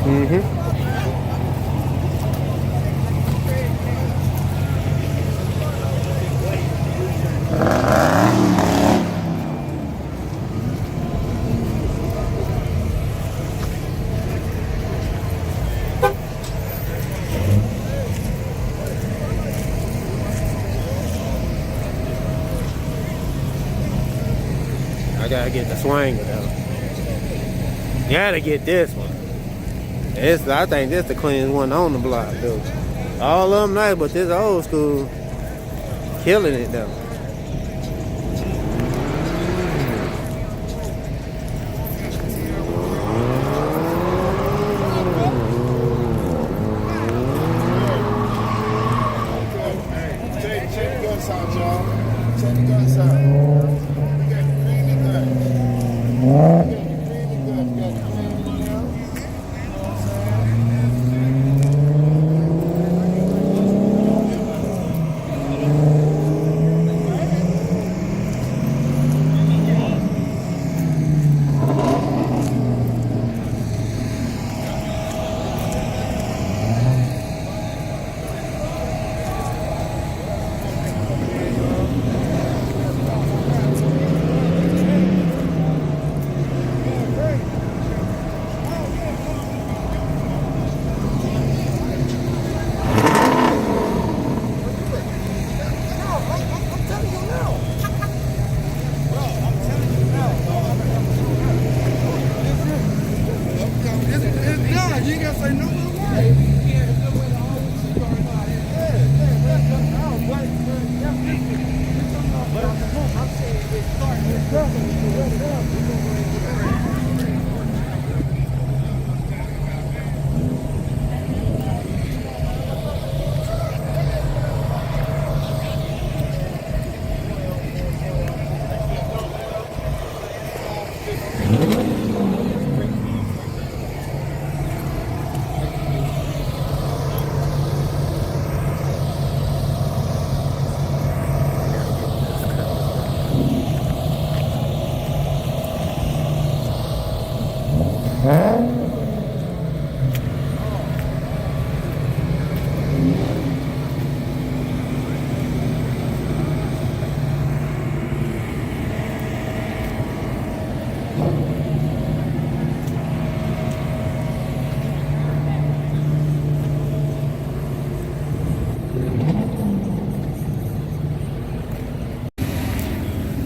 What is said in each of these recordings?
Mm-hmm. I gotta get the Swanger though. Gotta get this one. I think this the cleanest one on the block though. All of them nice, but this old school killing it though. Check the guts out, y'all. Check the guts out. We got the creamy guts. We got the creamy guts. We got the creamy guts. You know what I'm saying? It's done. You ain't gotta say no more words.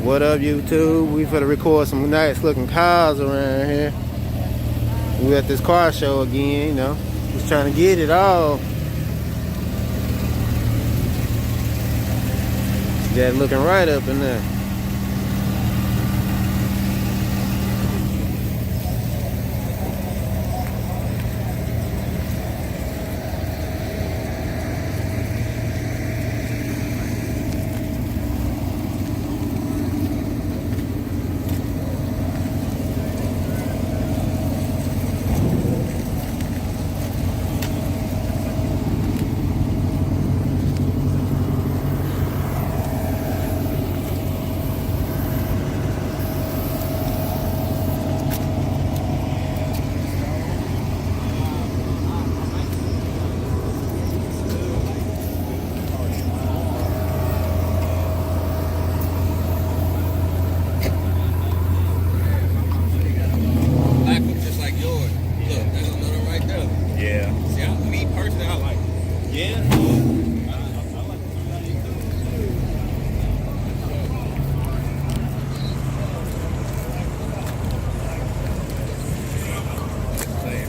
What up, YouTube? We finna record some nice looking cars around here. We at this car show again, you know. Just trying to get it all. That looking right up in there.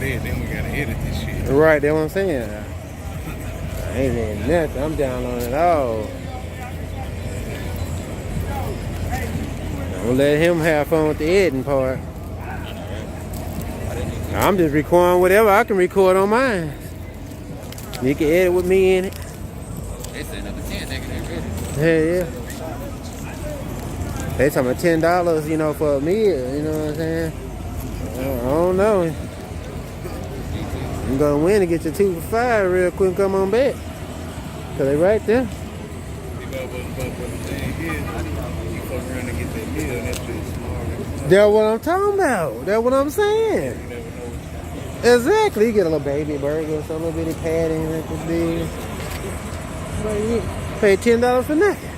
Then we gotta edit this shit. Right, that's what I'm saying. I ain't in nothing. I'm down on it all. Don't let him have fun with the editing part. I'm just recording whatever I can record on mine. You can edit with me in it. They said number 10, they ready. Hell yeah. They talking about $10, you know, for a meal. You know what I'm saying? I don't know. I'm gonna win and get your 2 for $5 real quick. Come on back, cause they right there. But the thing is, you fuck around and get that meal, and that shit's smart. That's what I'm talking about. That's what I'm saying. You never know. Exactly. You get a little baby burger, some little bitty patty that could be. But you pay $10 for nothing.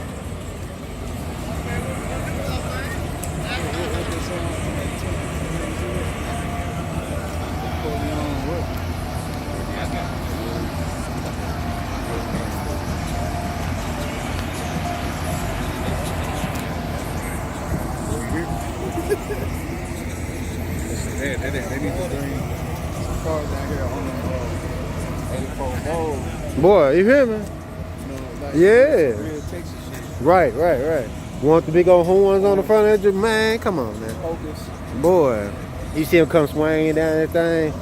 They need to bring some cars down here on them 84 Bowl. Boy, you hear me? You know, like Yeah. real Texas shit. Right. Want the big old horns on the front of your man? Come on, man. Focus. Boy, you see him come swinging down that thing?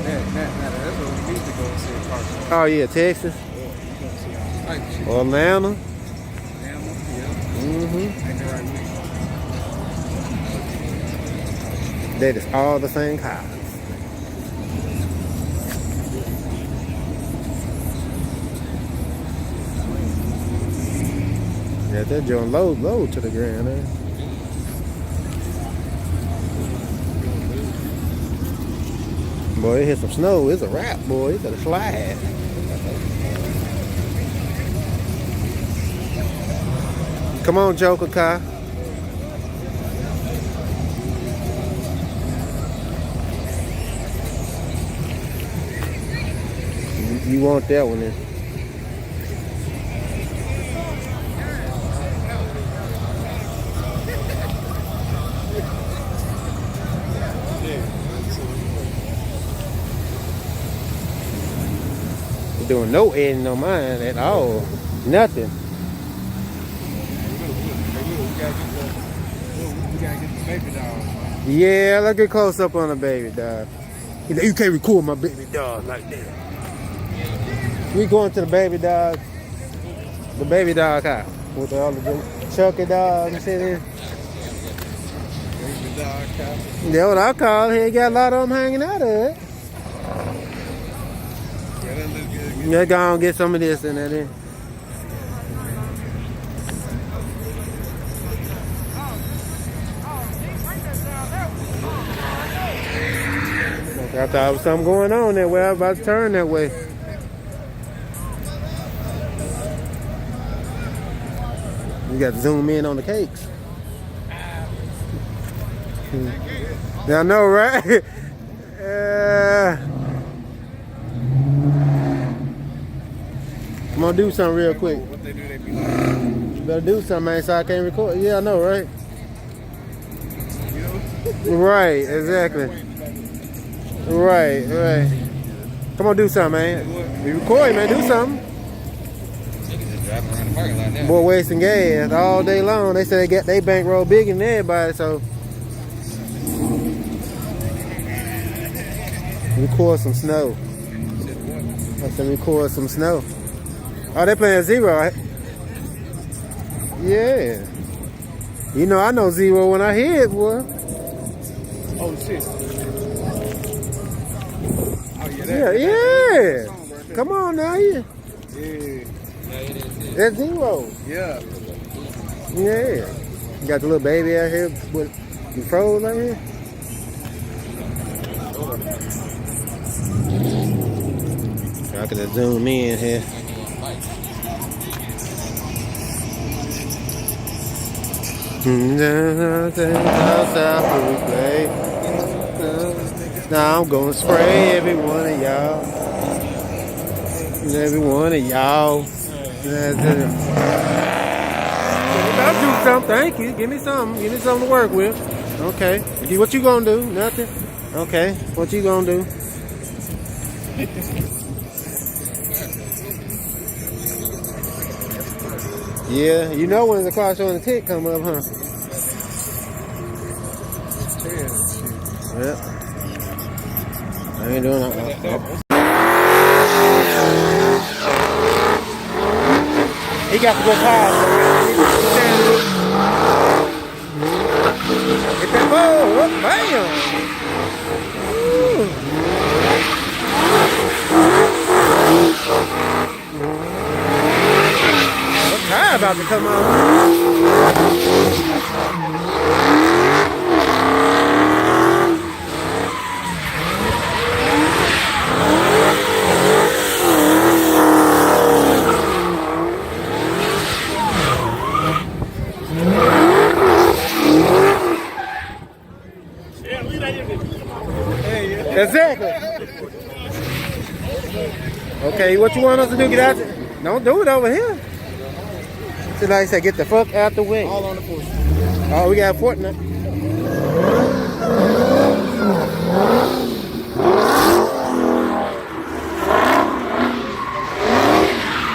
That's where we need to go and see a car show. Oh yeah, Texas, Yeah, you gonna see all type of shit. Atlanta. Yeah. Mm-hmm. Ain't that right with That is all the same cars. Yeah, that joint low to the ground, eh? Boy, it hit some snow. It's a wrap, boy. It's a slide. Come on, Joker car. You want that one then? Doing no editing on mine at all. Nothing. We gotta get the baby dog. Yeah, let's get close up on the baby dog. He's like, you can't record my baby dog like that. We going to the baby dog house with all the Chucky dogs and shit in. Baby dog car. That's what I call it. He got a lot of them hanging out of it. Yeah, that look good. Yeah, go on get some of this in there. I thought there was something going on that way. I was about to turn that way. You got to zoom in on the cakes. Yeah, I know, right? I'm gonna do something real quick. What they do, they be like, You better do something, man, so I can't record. Yeah, I know, right? you know? Right, exactly. Right. Come on, do something, man. We recording, man. Do something. Niggas just driving around the parking lot now. Boy, wasting gas all day long. They say they bankroll bigger than everybody, so record some snow. I said record some snow. Oh, they playing Zero, right? Yeah. You know, I know Zero when I hear it, boy. Oh, shit. Oh, Yeah. Come on now, yeah. Yeah. That's Zero. Yeah. Yeah. You got the little baby out here with you froze like here. I can just zoom in here. Now I'm gonna spray every one of y'all. Every one of y'all. I'll do something. Thank you. Give me something. Give me something to work with. Okay. What you gonna do? Nothing. Okay. What you gonna do? Yeah, you know when the car showing the tick come up, huh? Yep. I ain't doing that. He got to go past. Hit that ball. What? Bam! What tire about to come out? 'Cause I Exactly. Okay, what you want us to do? Get out there? Don't do it over here. So like I said, get the fuck out the way. All on the porch. Oh, we got Fortnite.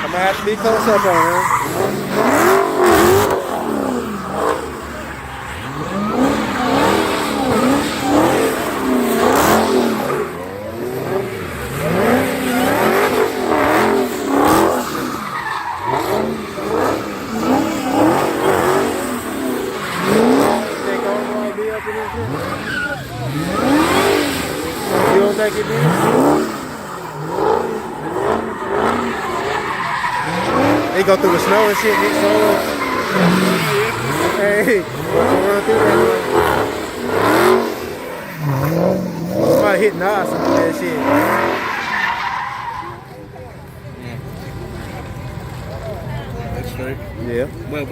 I'm gonna have to be close up on him. You don't think it did? They go through the snow and shit, get sold. Hey, run through that way. Somebody hit Nas and that shit. That's straight. Yeah. Well,